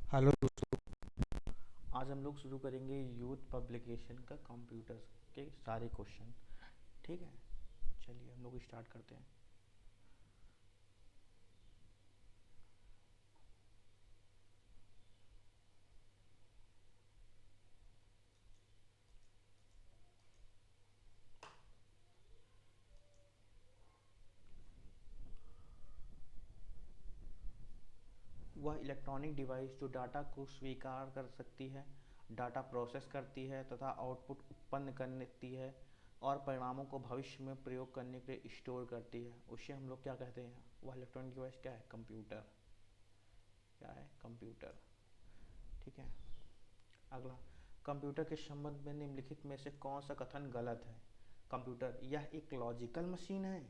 Hello दोस्तों। आज हम लोग शुरू करेंगे यूथ पब्लिकेशन का कंप्यूटर के सारे क्वेश्चन। ठीक है, चलिए हम लोग स्टार्ट करते हैं। वह इलेक्ट्रॉनिक डिवाइस जो डाटा को स्वीकार कर सकती है, डाटा प्रोसेस करती है तथा आउटपुट उत्पन्न करती है और परिणामों को भविष्य में प्रयोग करने के लिए स्टोर करती है, उसे हम लोग क्या कहते हैं? वह इलेक्ट्रॉनिक डिवाइस क्या है? कंप्यूटर। क्या है? कंप्यूटर। ठीक है, अगला। कंप्यूटर के संबंध में निम्नलिखित में से कौन सा कथन गलत है? कंप्यूटर यह एक लॉजिकल मशीन है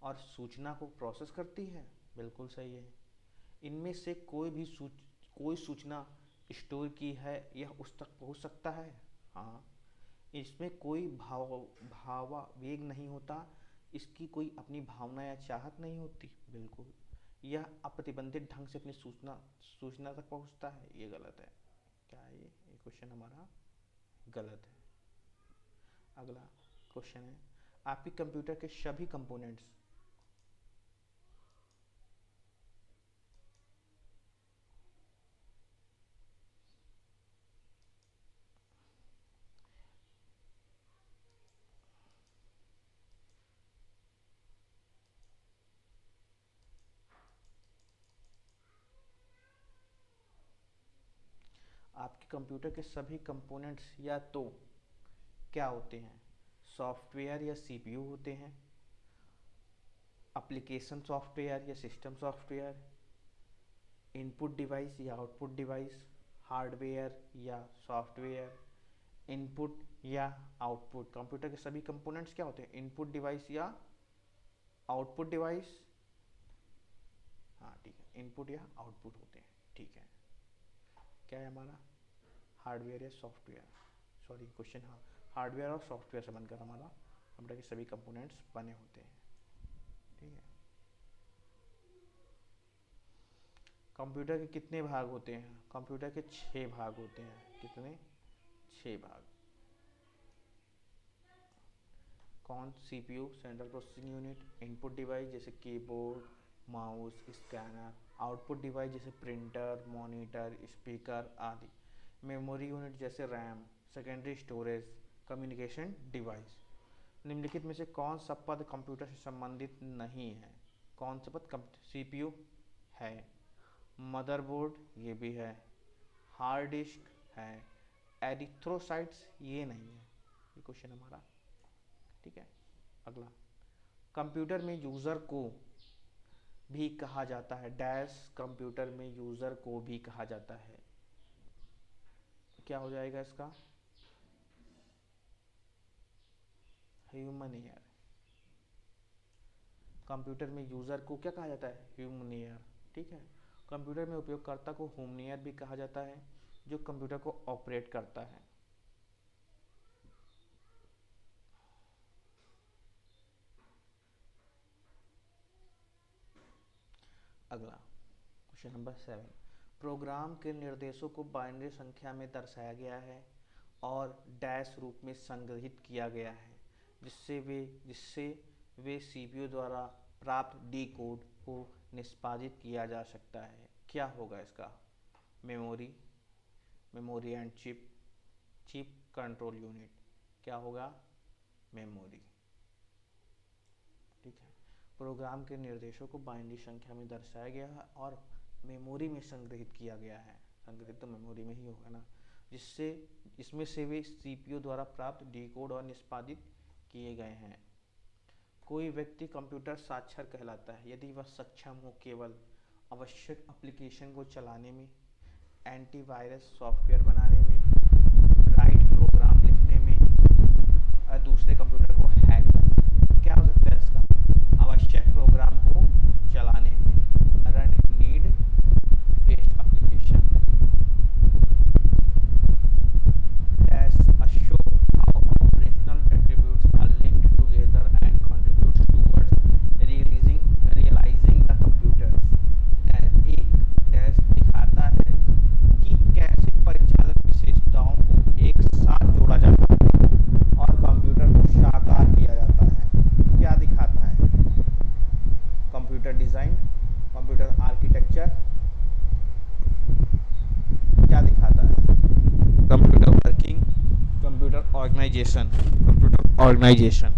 और सूचना को प्रोसेस करती है। बिल्कुल सही है। इनमें से कोई सूचना स्टोर की है, यह उस तक पहुंच सकता है। हाँ। इसमें कोई भावावेग नहीं होता, इसकी कोई अपनी भावना या चाहत नहीं होती। बिल्कुल। यह अप्रतिबंधित ढंग से अपनी सूचना सूचना तक पहुंचता है। ये गलत है। क्या है ये क्वेश्चन हमारा गलत है। अगला क्वेश्चन है, आपके कंप्यूटर के सभी कंपोनेंट्स आपके कंप्यूटर के सभी कंपोनेंट्स या तो क्या होते हैं? सॉफ्टवेयर या सीपीयू होते हैं, एप्लीकेशन सॉफ्टवेयर या सिस्टम सॉफ्टवेयर, इनपुट डिवाइस या आउटपुट डिवाइस, हार्डवेयर या सॉफ्टवेयर, इनपुट या आउटपुट। कंप्यूटर के सभी कंपोनेंट्स क्या होते हैं? इनपुट डिवाइस या आउटपुट डिवाइस। हाँ ठीक है, इनपुट या आउटपुट होते हैं। ठीक है, क्या है हमारा? हार्डवेयर या सॉफ्टवेयर। सॉरी क्वेश्चन, हाँ, हार्डवेयर और सॉफ्टवेयर से बनकर हमारा कंप्यूटर के सभी कंपोनेंट्स बने होते हैं। ठीक है, कंप्यूटर के कितने भाग होते हैं? कंप्यूटर के 6 भाग होते हैं। कितने? 6 भाग। कौन? CPU central processing unit, input device जैसे keyboard, mouse, scanner, output device जैसे प्रिंटर, मॉनिटर, स्पीकर आदि, मेमोरी यूनिट जैसे RAM, secondary storage, communication device. निम्नलिखित में से कौन सा पद कंप्यूटर से संबंधित नहीं है? कौन सा पद? सीपीयू है, मदरबोर्ड ये भी है, हार्ड डिस्क है, एरिथ्रोसाइट्स ये नहीं है। ये क्वेश्चन हमारा। ठीक है, अगला। कंप्यूटर में यूज़र को भी कहा जाता है डैश। कंप्यूटर में यूज़र को भी कहा जाता है, क्या हो जाएगा इसका? Human ear. कंप्यूटर में यूज़र को क्या कहा जाता है? Human ear. ठीक है, कंप्यूटर में उपयोगकर्ता को ह्यूमन ईयर भी कहा जाता है, जो कंप्यूटर को ऑपरेट करता है। अगला क्वेश्चन नंबर 7, प्रोग्राम के निर्देशों को बाइनरी संख्या में दर्शाया गया है और डैश रूप में संग्रहित किया गया है, जिससे वे सीपीयू द्वारा प्राप्त डी कोड को निष्पादित किया जा सकता है। क्या होगा इसका? Memory, memory and chip, chip control unit. क्या होगा? मेमोरी। ठीक है, प्रोग्राम के निर्देशों को बाइनरी संख्या में दर्शाया गया है और मेमोरी में संग्रहित किया गया है। संग्रहित तो मेमोरी में ही होगा ना, जिससे इसमें से वे सीपीयू द्वारा प्राप्त डिकोड और निष्पादित किए गए हैं। कोई व्यक्ति कंप्यूटर साक्षर कहलाता है यदि वह सक्षम हो केवल आवश्यक एप्लीकेशन को चलाने में, एंटीवायरस सॉफ्टवेयर बनाने में, राइट प्रोग्राम लिखने में और दूसरे कंप्यूटर को हैक करने में। क्या हो सकता है इसका? आवश्यक प्रोग्राम को चलाने में, run need based application, as a show how operational attributes are linked together and contributes towards realizing the computers। एक डैश दिखाता है organisation, computer organisation,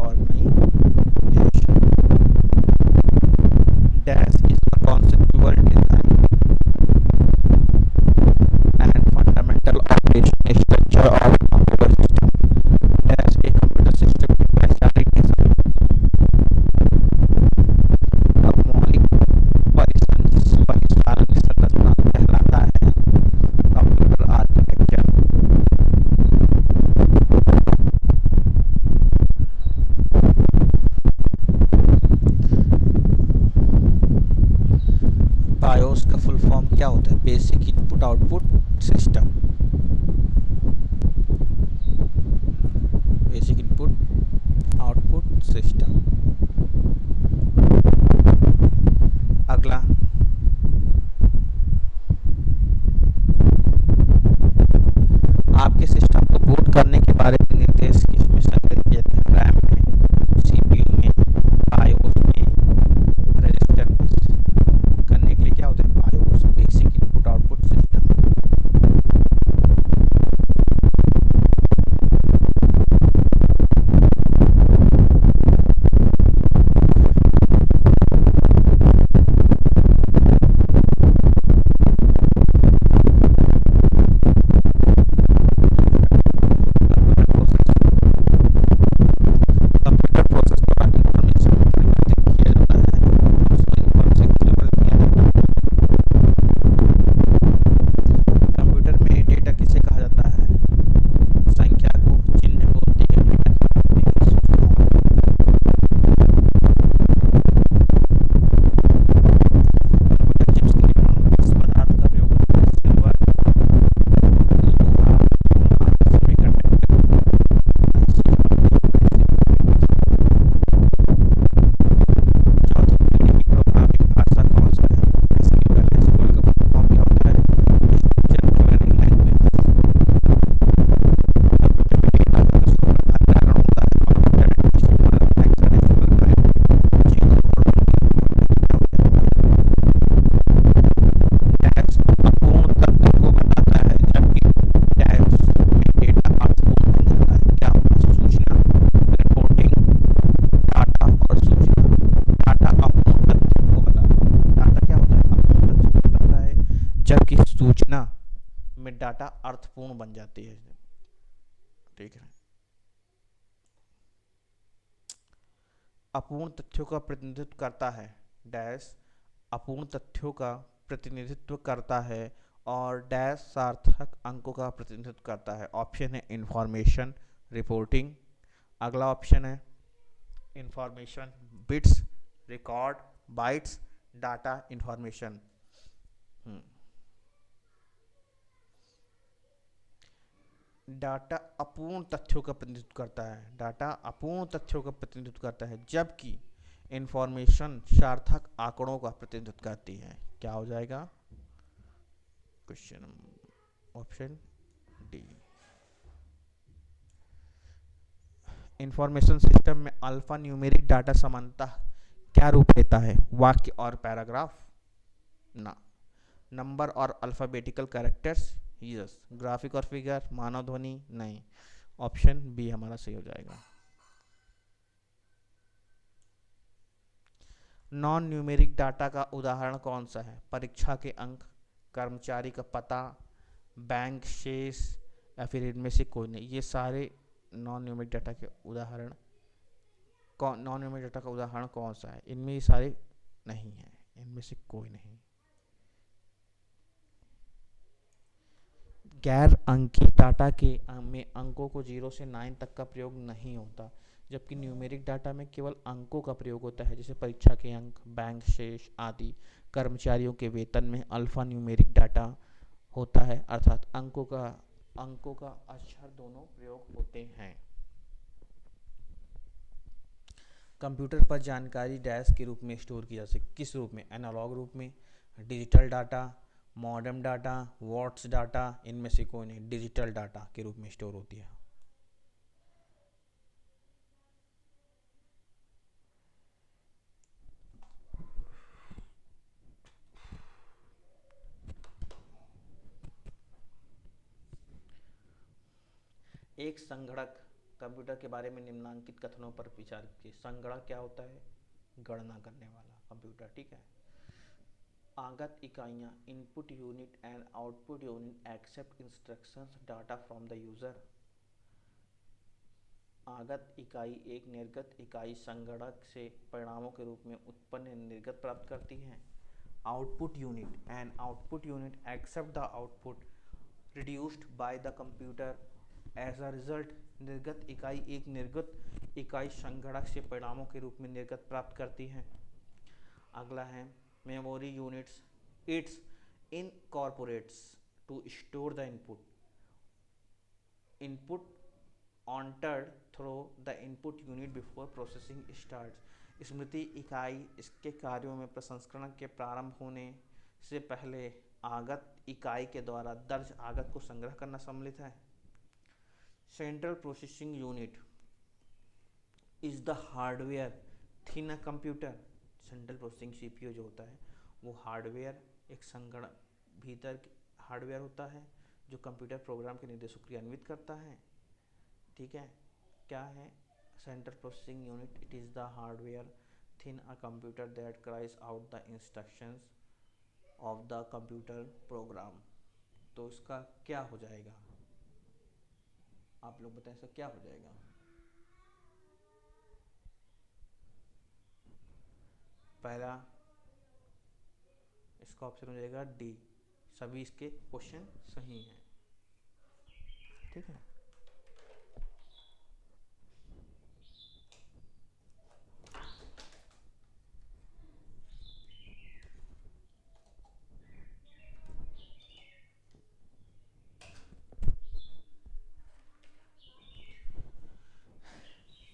organisation dash is the conceptual design and fundamental operation structure of computer system. Dash a computer system की वैचारिक design और मौलिक परिचालन की संरचना कहलाता है कंप्यूटर आर्किटेक्चर। बायोस का फुल फॉर्म क्या होता है? Basic input output system. Basic input output system. अगला, आपके सिस्टम को बूट करने के बारे में निर्देश किसमें संग्रहित किया जाता है? रैम में, सीपीयू में, बायोस में, रजिस्टर में। करने के लिए क्या होता है? BIOS, basic input output system. Computer process द्वारा इंफॉर्मेशन परिवर्तित किया जाता है, उसको इन्फॉर्मेशन किया जाता है। कंप्यूटर में डेटा किसे कहा जाता है? संख्या को, चिन्ह को, दिए गए डेटा की सूचनाओं को। कंप्यूटर चिप्स के निर्माण में किस पदार्थ का प्रयोग होता है? सिल्वर, लोहा, सोना, सेमीकंडक्टर, चौथी पीढ़ी की प्रोग्रामिंग भाषा कौन सा है? एसक्यूएल। एसक्यूएल का फुल फॉर्म क्या होता है? Structure query language. कंप्यूटर में डेटा का भंडारण होता है arbitrary decimal, hexadecimal, binary, zero और वन के रूप में होता है। डैश अपूर्ण तथ्य को बताता है, जबकि डैश में डेटा अर्थपूर्ण बन जाता है। क्या होगा? सूचना, रिपोर्टिंग, डाटा और सूचना। डाटा अपूर्ण तथ्य को बताता है। डाटा क्या होता है? अपूर्ण तथ्य को बताता है, जबकि सूचना में डाटा अर्थपूर्ण बन जाती है। ठीक है। अपूर्ण तथ्यों का प्रतिनिधित्व करता है। डैश अपूर्ण तथ्यों का प्रतिनिधित्व करता है और डैश सार्थक अंकों का प्रतिनिधित्व करता है। ऑप्शन है इंफॉर्मेशन, रिपोर्टिंग। अगला ऑप्शन है information, bits, record, bytes, data, information. Data अपूर्ण तथ्यों का प्रतिनिधित्व करता है। डाटा अपूर्ण तथ्यों का प्रतिनिधित्व करता है, जबकि इंफॉर्मेशन सार्थक आंकड़ों का प्रतिनिधित्व करती है। क्या हो जाएगा? Question option D. Information system में अल्फा न्यूमेरिक डाटा सामान्यतः क्या रूप लेता है? वाक्य और पैराग्राफ? ना। नंबर और अल्फाबेटिकल कैरेक्टर्स? यस। ग्राफिक और फिगर? मानव ध्वनि? नहीं। ऑप्शन बी हमारा सही हो जाएगा। नॉन न्यूमेरिक डाटा का उदाहरण कौन सा है? परीक्षा के अंक, कर्मचारी का पता, बैंक शेष, या फिर इनमें से कोई नहीं। ये सारे नॉन न्यूमेरिक डाटा के उदाहरण नॉन न्यूमेरिक डाटा का उदाहरण कौन सा है? इनमें ये सारे नहीं है, इनमें से कोई नहीं। गैर अंकीय डाटा के में अंकों को 0 से 9 तक का प्रयोग नहीं होता, जबकि न्यूमेरिक डाटा में केवल अंकों का प्रयोग होता है, जैसे परीक्षा के अंक, बैंक शेष आदि। कर्मचारियों के वेतन में अल्फा न्यूमेरिक डाटा होता है, अर्थात अंकों का अक्षर दोनों प्रयोग होते हैं। कंप्यूटर पर जानकारी डैश के रूप में स्टोर की जा सकती। किस रूप में? एनालॉग रूप में, digital data, modern data, what's data. इनमें से कोई नहीं, डिजिटल डाटा के रूप में स्टोर होती है। एक संगणक कंप्यूटर के बारे में निम्नलिखित कथनों पर विचार कीजिए। संगणक क्या होता है? गणना करने वाला कंप्यूटर, ठीक है। आगत इकाइयाँ input unit and output unit accept instructions data from the user. आगत इकाई एक निर्गत इकाई संगणक से परिणामों के रूप में उत्पन्न निर्गत प्राप्त करती है। Output unit and output unit accept the output reduced by the computer as a result. निर्गत इकाई एक निर्गत इकाई संगणक से परिणामों के रूप में निर्गत प्राप्त करती है। अगला है memory units, it's incorporates to store the input entered through the input unit before processing starts। स्मृति इकाई इसके कार्यों में प्रसंस्करण के प्रारंभ होने से पहले आगत इकाई के द्वारा दर्ज आगत को संग्रह करना सम्मिलित है। Central processing unit is the hardware thin a computer. Central processing CPU जो होता है वो हार्डवेयर, एक संगणक भीतर हार्डवेयर होता है जो कंप्यूटर प्रोग्राम के निर्देशों को क्रियान्वित करता है, ठीक है। क्या है central processing unit? It is the hardware thin a computer that cries out the instructions of the computer program. तो इसका क्या हो जाएगा? आप लोग बताएं इसका क्या हो जाएगा? पहला इसका ऑप्शन हो जाएगा डी। सभी इसके क्वेश्चन सही हैं, ठीक है।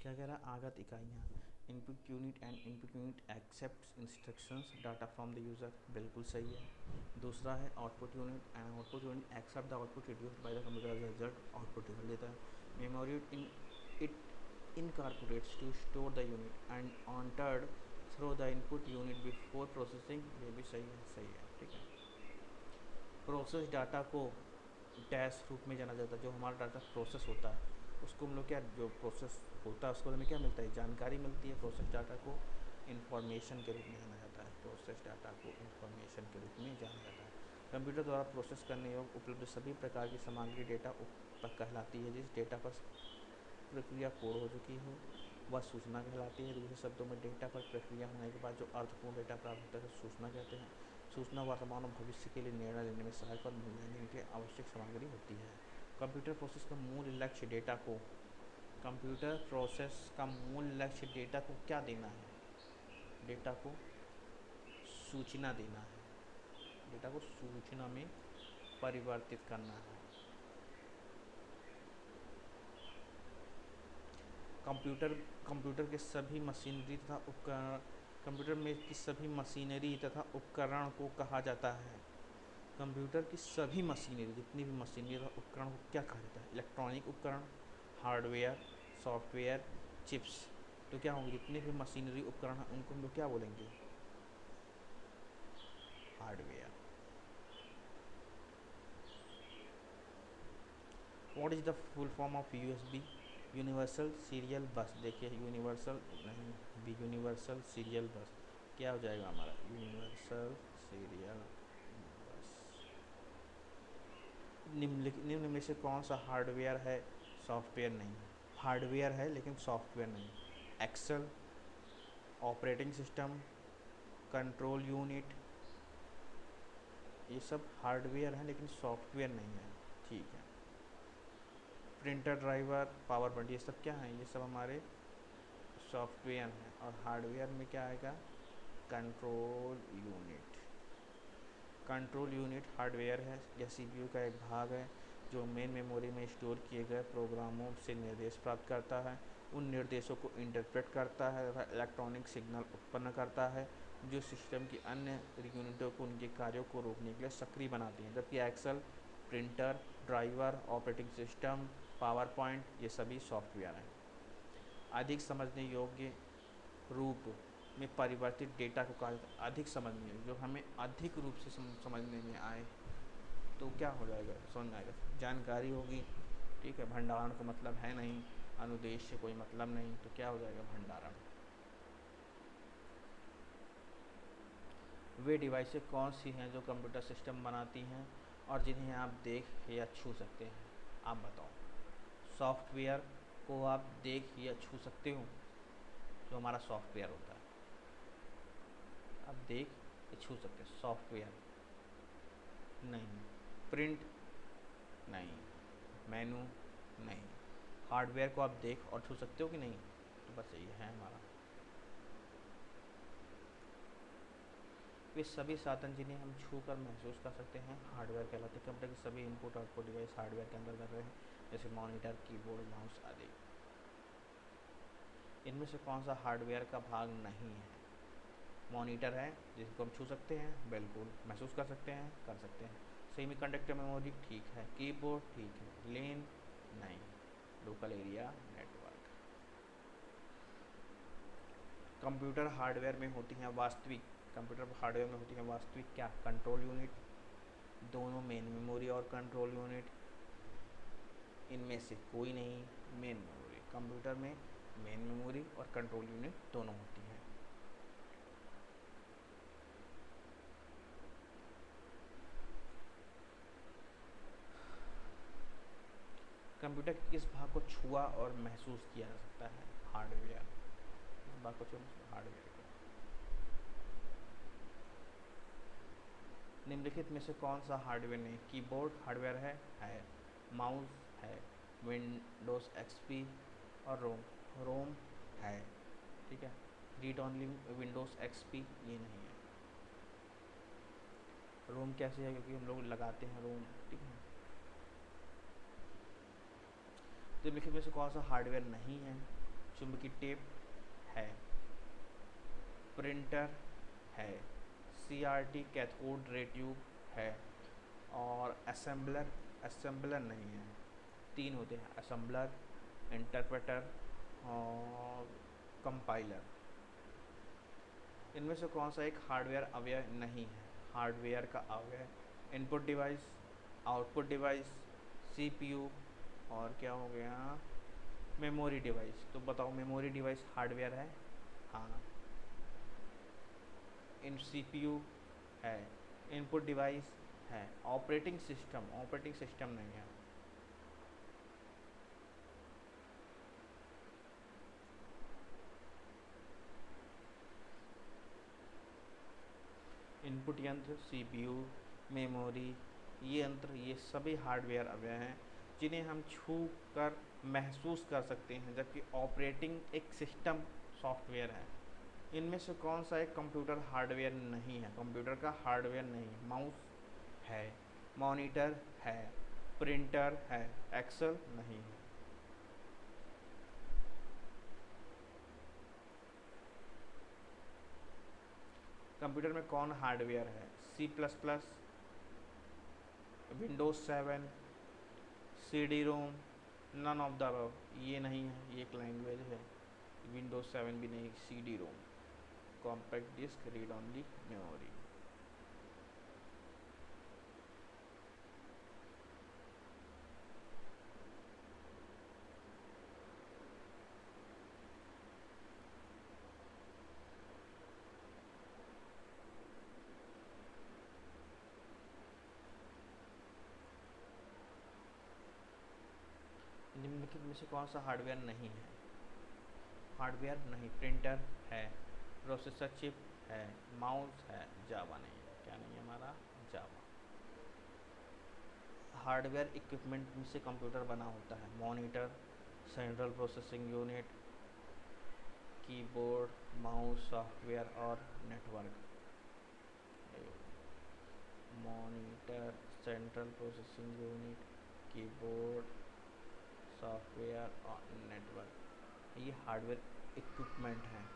क्या कह रहा है? आगत इकाइयाँ input unit and input unit accept instructions data from the user, बिल्कुल सही है। दूसरा है output unit and output unit accept the output reduced by the computer as result, output result देता है। Memory it incorporates to store the unit and entered through the input unit before processing, ये भी सही है, ठीक है। Process data को dash रूप में जाना जाता है। जो हमारा डाटा प्रोसेस होता है उसको हम लोग क्या, जो प्रोसेस होता है उसको हमें क्या मिलता है? जानकारी मिलती है। प्रोसेस डाटा को इंफॉर्मेशन के रूप में जाना जाता है। प्रोसेस डाटा को इंफॉर्मेशन के रूप में जाना जाता है। कंप्यूटर द्वारा प्रोसेस करने योग्य उपलब्ध सभी प्रकार की सामग्री डेटा कहलाती है। जिस डेटा पर प्रक्रिया पूर्ण हो चुकी हो वह सूचना कहलाती है। दूसरे शब्दों में डेटा पर प्रक्रिया होने के बाद जो अर्थपूर्ण डेटा प्राप्त होता है सूचना कहते हैं। सूचना वर्तमान और भविष्य के लिए निर्णय लेने में सहायक और मूल्यांकन के लिए आवश्यक सामग्री होती है। कंप्यूटर प्रोसेस का मूल लक्ष्य डेटा को कंप्यूटर प्रोसेस का मूल लक्ष्य डेटा को क्या देना है? डेटा को सूचना देना है। डेटा को सूचना में परिवर्तित करना है। कंप्यूटर के सभी मशीनरी तथा उपकरण कंप्यूटर में की सभी मशीनरी तथा उपकरण को कहा जाता है। कंप्यूटर की सभी मशीनरी, जितनी भी मशीनरी तथा उपकरण को क्या कहा जाता है? इलेक्ट्रॉनिक उपकरण, हार्डवेयर, सॉफ्टवेयर, चिप्स। तो क्या होंगे? जितने भी मशीनरी उपकरण हैं उनको हम लोग क्या बोलेंगे? Hardware. What is the full form of USB? Universal serial बस। देखिए यूनिवर्सल नहीं, बी यूनिवर्सल सीरियल बस। क्या हो जाएगा हमारा? यूनिवर्सल सीरियल बस। निम्न में से कौन सा हार्डवेयर है, सॉफ्टवेयर नहीं? हार्डवेयर है लेकिन सॉफ्टवेयर नहीं। Excel, operating system, control unit, ये सब हार्डवेयर हैं लेकिन सॉफ्टवेयर नहीं है, ठीक है। प्रिंटर, ड्राइवर, पावर पॉइंट, ये सब क्या हैं? ये सब हमारे सॉफ्टवेयर हैं। और हार्डवेयर में क्या आएगा? Control unit. Control unit hardware है। यह सीपीयू का एक भाग है जो मेन मेमोरी में स्टोर किए गए प्रोग्रामों से निर्देश प्राप्त करता है, उन निर्देशों को इंटरप्रेट करता है तथा इलेक्ट्रॉनिक सिग्नल उत्पन्न करता है जो सिस्टम की अन्य यूनिटों को उनके कार्यों को रोकने के लिए सक्रिय बनाती हैं। जबकि Excel, printer, driver, operating system, PowerPoint, ये सभी सॉफ्टवेयर हैं। अधिक समझने योग्य रूप में परिवर्तित डेटा को कहा जाता है। अधिक समझने, जो हमें अधिक रूप से समझने में आए तो क्या हो जाएगा? समझ में आएगा। जानकारी होगी ठीक है, भंडारण का मतलब है नहीं, अनुदेश से कोई मतलब नहीं, तो क्या हो जाएगा भंडारण। वे डिवाइसेस कौन सी हैं जो कंप्यूटर सिस्टम बनाती हैं और जिन्हें आप देख या छू सकते हैं, आप बताओ। सॉफ्टवेयर को आप देख या छू सकते हो, जो हमारा सॉफ्टवेयर होता है आप देख या छू सकते हैं। सॉफ्टवेयर नहीं, प्रिंट नहीं, मेनू नहीं। हार्डवेयर को आप देख और छू सकते हो कि नहीं, तो बस यही है हमारा। वे सभी साधन जिन्हें हम छू कर महसूस कर सकते हैं हार्डवेयर कहलाते हैं। कंप्यूटर के सभी इनपुट आउटपुट डिवाइस हार्डवेयर के अंदर कर रहे हैं, जैसे मॉनिटर, कीबोर्ड, माउस आदि। इनमें से कौन सा हार्डवेयर का भाग नहीं है? मॉनिटर है जिसको हम छू सकते हैं, बिल्कुल महसूस कर सकते हैं, कर सकते हैं। सेमीकंडक्टर मेमोरी ठीक है, कीबोर्ड ठीक है, लेन नहीं। Local area network. Computer hardware में होती हैं वास्तविक, कंप्यूटर हार्डवेयर में होती हैं वास्तविक क्या? कंट्रोल यूनिट, दोनों मेन मेमोरी और कंट्रोल यूनिट, इनमें से कोई नहीं। मेन मेमोरी, कंप्यूटर में मेन मेमोरी और कंट्रोल यूनिट दोनों होती हैं। कंप्यूटर के किस भाग को छुआ और महसूस किया जा सकता है? हार्डवेयर। किस भाग को छुआ? हार्डवेयर को। निम्नलिखित में से कौन सा हार्डवेयर नहीं? कीबोर्ड हार्डवेयर है। माउस है, विंडोज एक्सपी और रोम, रोम है, ठीक है। रीड ओनली विंडोज एक्सपी ये नहीं है। रोम कैसे है? क्योंकि हम लोग लगाते हैं रोम, ठीक है। तो निम्नलिखित में से कौन सा हार्डवेयर नहीं है? चुंबकीय टेप है, प्रिंटर है, सीआरटी कैथोड रे ट्यूब है, और असेंबलर नहीं है। तीन होते हैं, असेंबलर, इंटरप्रेटर और कंपाइलर। इनमें से कौन सा एक हार्डवेयर अवयव नहीं है? हार्डवेयर का अवयव input device, output device, CPU और क्या हो गया, मेमोरी डिवाइस। तो बताओ मेमोरी डिवाइस हार्डवेयर है? हाँ। इन सीपीयू है, इनपुट डिवाइस है, ऑपरेटिंग सिस्टम नहीं है। इनपुट यंत्र, सीपीयू, मेमोरी, ये यंत्र, ये सभी हार्डवेयर अवयव हैं जिन्हें हम छू कर महसूस कर सकते हैं, जबकि ऑपरेटिंग एक सिस्टम सॉफ्टवेयर है। इनमें से कौन सा एक कंप्यूटर हार्डवेयर नहीं है? कंप्यूटर का हार्डवेयर नहीं है। माउस है, मॉनिटर है, प्रिंटर है, एक्सेल नहीं है। कंप्यूटर में कौन हार्डवेयर है? C plus plus, Windows 7, C D ROM, none of the above, ये नहीं है, ये एक लैंग्वेज है। विंडोज 7 भी नहीं, C D ROM, compact disc, read only memory. निम्नलिखित में से कौन सा हार्डवेयर नहीं है? हार्डवेयर नहीं, प्रिंटर है, प्रोसेसर चिप है, माउस है, जावा नहीं है। क्या नहीं है हमारा? जावा। हार्डवेयर इक्विपमेंट से कंप्यूटर बना होता है। Monitor, central processing unit, keyboard, mouse, software और network. Monitor, central processing unit, keyboard, software और नेटवर्क, ये हार्डवेयर इक्विपमेंट हैं।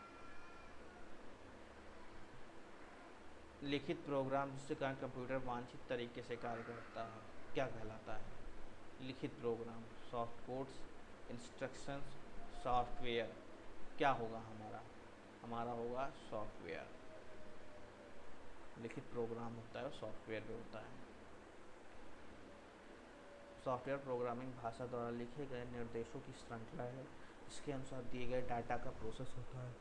लिखित प्रोग्राम जिससे कारण कंप्यूटर वांछित तरीके से कार्य करता है क्या कहलाता है? लिखित program, soft codes, instructions, software. क्या होगा हमारा? हमारा होगा सॉफ्टवेयर। लिखित प्रोग्राम होता है और सॉफ्टवेयर भी होता है। सॉफ्टवेयर प्रोग्रामिंग भाषा द्वारा लिखे गए निर्देशों की श्रृंखला है। इसके अनुसार दिए गए डाटा का प्रोसेस होता है।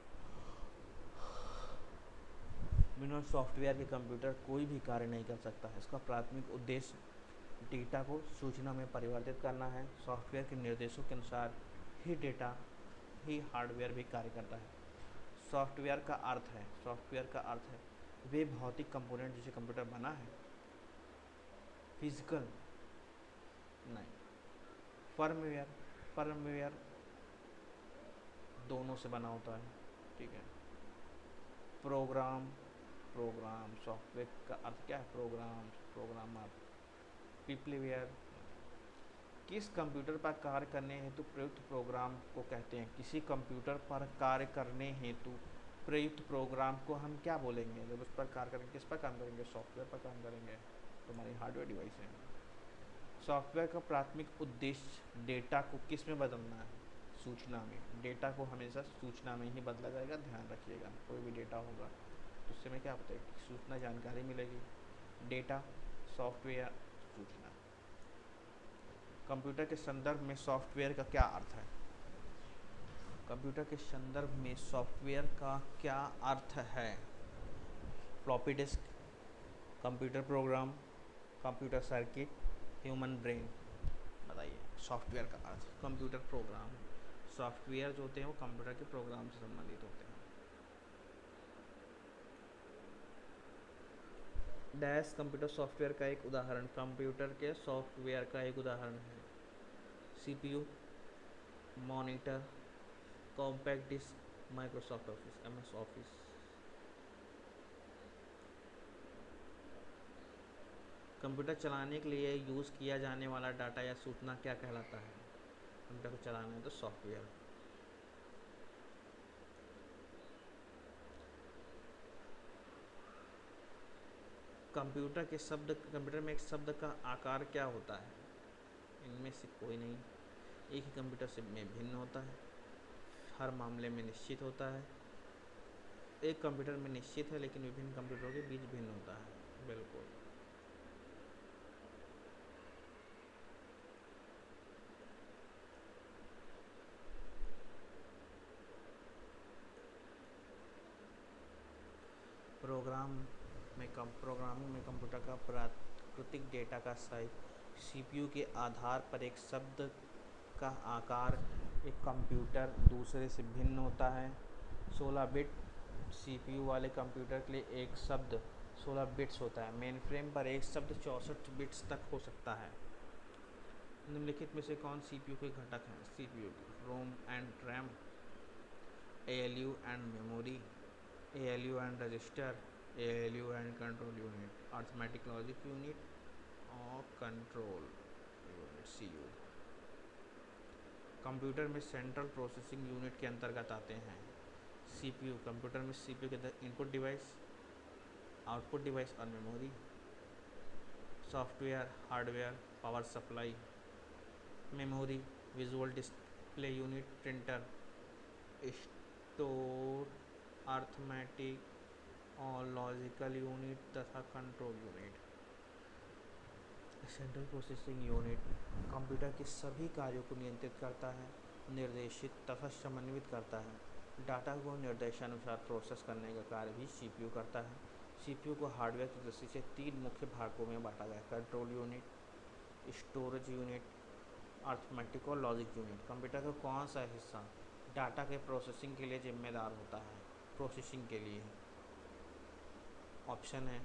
बिना सॉफ्टवेयर के कंप्यूटर कोई भी कार्य नहीं कर सकता है। इसका प्राथमिक उद्देश्य डेटा को सूचना में परिवर्तित करना है। सॉफ्टवेयर के निर्देशों के अनुसार ही हार्डवेयर भी कार्य करता है। सॉफ्टवेयर का अर्थ है वे भौतिक कंपोनेंट जिसे कंप्यूटर बना है। फिजिकल नहीं। फर्मवेयर दोनों से बना होता है, ठीक है। प्रोग्राम सॉफ्टवेयर का अर्थ क्या है? प्रोग्रामर। पीपलवेयर किस कंप्यूटर पर कार्य करने हेतु प्रयुक्त प्रोग्राम को कहते हैं? किसी कंप्यूटर पर कार्य करने हेतु प्रयुक्त प्रोग्राम को हम क्या बोलेंगे? जब उस पर कार्य करेंगे, किस पर काम करेंगे? सॉफ्टवेयर पर काम करेंगे। तुम्हारी हार्डवेयर डिवाइस है। सॉफ्टवेयर का प्राथमिक उद्देश्य डेटा को किस में बदलना है? सूचना में। डेटा को हमेशा सूचना में ही बदला जाएगा, ध्यान रखिएगा। कोई भी डेटा होगा तो उससे में क्या होता है? सूचना, जानकारी मिलेगी। डेटा, सॉफ्टवेयर, सूचना। कंप्यूटर के संदर्भ में सॉफ्टवेयर का क्या अर्थ है? कंप्यूटर के संदर्भ में सॉफ्टवेयर का क्या अर्थ है? Floppy disk, computer program, computer circuit, human brain. बताइए सॉफ्टवेयर का अर्थ। Computer program. सॉफ्टवेयर जो होते हैं वो कंप्यूटर के प्रोग्राम से संबंधित होते हैं। डैश कंप्यूटर सॉफ्टवेयर का एक उदाहरण। कंप्यूटर के सॉफ्टवेयर का एक उदाहरण है CPU, monitor, compact disc, Microsoft Office, MS Office. Computer चलाने के लिए यूज़ किया जाने वाला डाटा या सूचना क्या कहलाता है? कंप्यूटर को चलाना है तो सॉफ्टवेयर। कंप्यूटर में एक शब्द का आकार क्या होता है? इनमें से कोई नहीं। एक ही कंप्यूटर से में भिन्न होता है, हर मामले में निश्चित होता है। एक कंप्यूटर में निश्चित है लेकिन विभिन्न कंप्यूटरों के बीच भिन्न होता है। बिल्कुल। प्रोग्रामिंग में कंप्यूटर का प्राकृतिक डेटा का साइज सीपीयू के आधार पर एक शब्द का आकार एक कंप्यूटर दूसरे से भिन्न होता है। 16 बिट सीपीयू वाले कंप्यूटर के लिए एक शब्द 16 बिट्स होता है। मेनफ्रेम पर एक शब्द 64 बिट्स तक हो सकता है। निम्नलिखित में से कौन सीपीयू के घटक हैं? CPU ROM and RAM, ALU and memory, ALU and register, ALU and control unit, arithmetic logic unit और कंट्रोल यूनिट सीयू। कंप्यूटर में सेंट्रल प्रोसेसिंग यूनिट के अंतर्गत आते हैं सीपीयू। कंप्यूटर में सीपीयू के अंदर इनपुट डिवाइस, आउटपुट डिवाइस और memory. Software, hardware, power supply. Memory, visual display unit, printer, store, arithmetic और लॉजिकल यूनिट तथा control unit. Central processing unit computer के सभी कार्यों को नियंत्रित करता है, निर्देशित तथा समन्वित करता है। डाटा को निर्देशानुसार प्रोसेस करने का कार्य भी सीपीयू करता है। सीपीयू को हार्डवेयर की दृष्टि से 3 मुख्य भागों में बांटा गया है: control unit, storage unit, arithmetic और लॉजिक यूनिट। कंप्यूटर का कौन सा हिस्सा डाटा के प्रोसेसिंग के लिए जिम्मेदार होता है? प्रोसेसिंग के लिए ऑप्शन है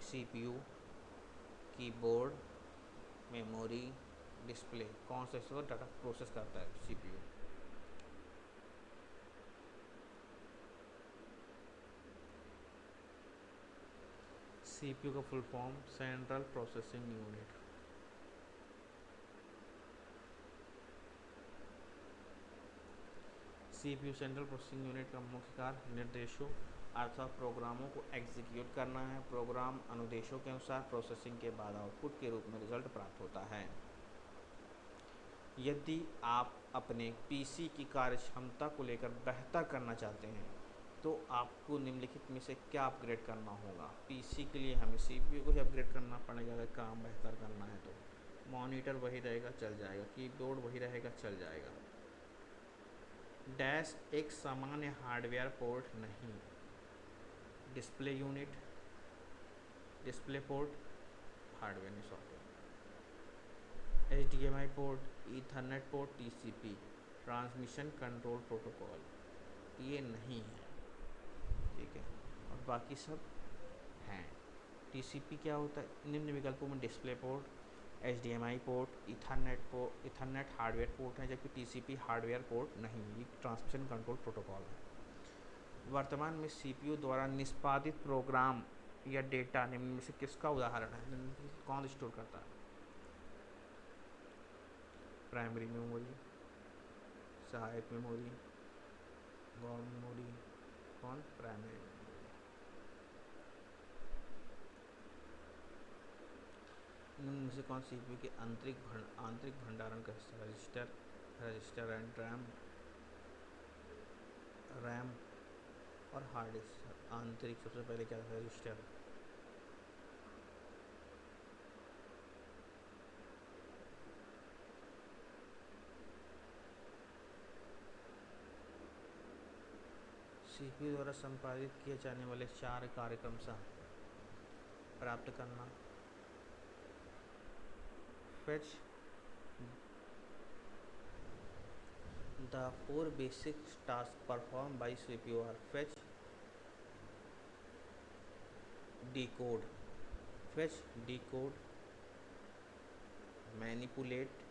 सीपीयू, कीबोर्ड, मेमोरी, डिस्प्ले। कौन सा हिस्सा डाटा प्रोसेस करता है? सीपीयू। सीपीयू का full form central processing unit. CPU central processing unit का मुख्य कार्य निर्देशों अर्थात प्रोग्रामों को एग्जीक्यूट करना है। प्रोग्राम अनुदेशों के अनुसार प्रोसेसिंग के बाद आउटपुट के रूप में रिजल्ट प्राप्त होता है। यदि आप अपने पीसी की कार्यक्षमता को लेकर बेहतर करना चाहते हैं तो आपको निम्नलिखित में से क्या अपग्रेड करना होगा? पीसी के लिए हमें सीपीयू को ही अपग्रेड करना पड़ेगा अगर काम बेहतर करना है तो। मॉनिटर वही रहेगा, चल जाएगा। कीबोर्ड वही रहेगा, चल जाएगा। डैश एक सामान्य हार्डवेयर पोर्ट नहीं। Display unit, display port, hardware नहीं software. HDMI port, ethernet port, TCP transmission control protocol, ये नहीं है, ठीक है, और बाकी सब हैं। TCP क्या होता है? निम्न विकल्पों में display port, HDMI port, Ethernet hardware port है, जबकि TCP हार्डवेयर पोर्ट नहीं, ये ट्रांसमिशन कंट्रोल प्रोटोकॉल है। वर्तमान में CPU द्वारा निष्पादित प्रोग्राम या डेटा निम्न में से किसका उदाहरण है? निम्न में से कौन स्टोर करता है? प्राइमरी मेमोरी, सहायक मेमोरी, गौण मेमोरी, कौन? Primary memory. निम्न में से कौन CPU के आंतरिक भंडारण का हिस्सा? रजिस्टर एंड रैम और हार्ड डिस्क। आंतरिक सबसे पहले क्या था? रजिस्टर। CPU द्वारा संपादित किए जाने वाले 4 कार्य क्रमशः प्राप्त करना, fetch. The 4 basic tasks performed by CPU are fetch, decode, fetch, decode, manipulate,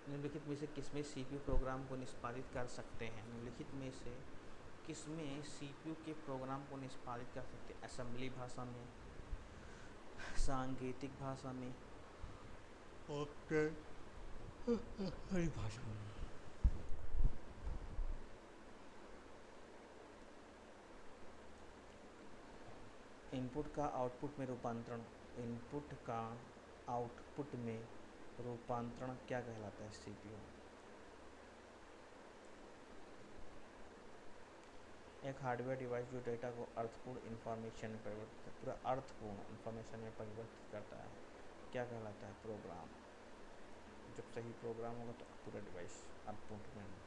निम्नलिखित में से किसमें CPU प्रोग्राम को निष्पादित कर सकते हैं? निम्नलिखित में से किसमें CPU के प्रोग्राम को निष्पादित कर सकते हैं? असेंबली भाषा में, सांकेतिक भाषा में, हर भाषा में। इनपुट का आउटपुट में रूपांतरण, इनपुट का आउटपुट में रूपांतरण क्या कहलाता है? CPU एक हार्डवेयर डिवाइस जो डेटा को अर्थपूर्ण इंफॉर्मेशन में परिवर्तित, पूरा अर्थपूर्ण इंफॉर्मेशन में परिवर्तित करता है, क्या कहलाता है? प्रोग्राम। जब सही प्रोग्राम होगा तो पूरा डिवाइस अर्थपूर्ण में।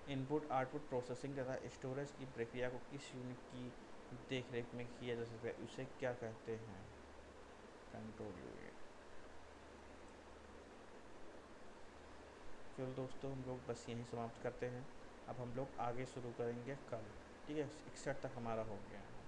इनपुट आउटपुट प्रोसेसिंग तथा स्टोरेज की प्रक्रिया को किस यूनिट की देखरेख में किया जा सकता है? उसे क्या कहते हैं? Control unit. चलो दोस्तों, हम लोग बस यहीं समाप्त करते हैं। अब हम लोग आगे शुरू करेंगे कल, ठीक है? 61 तक हमारा हो गया है।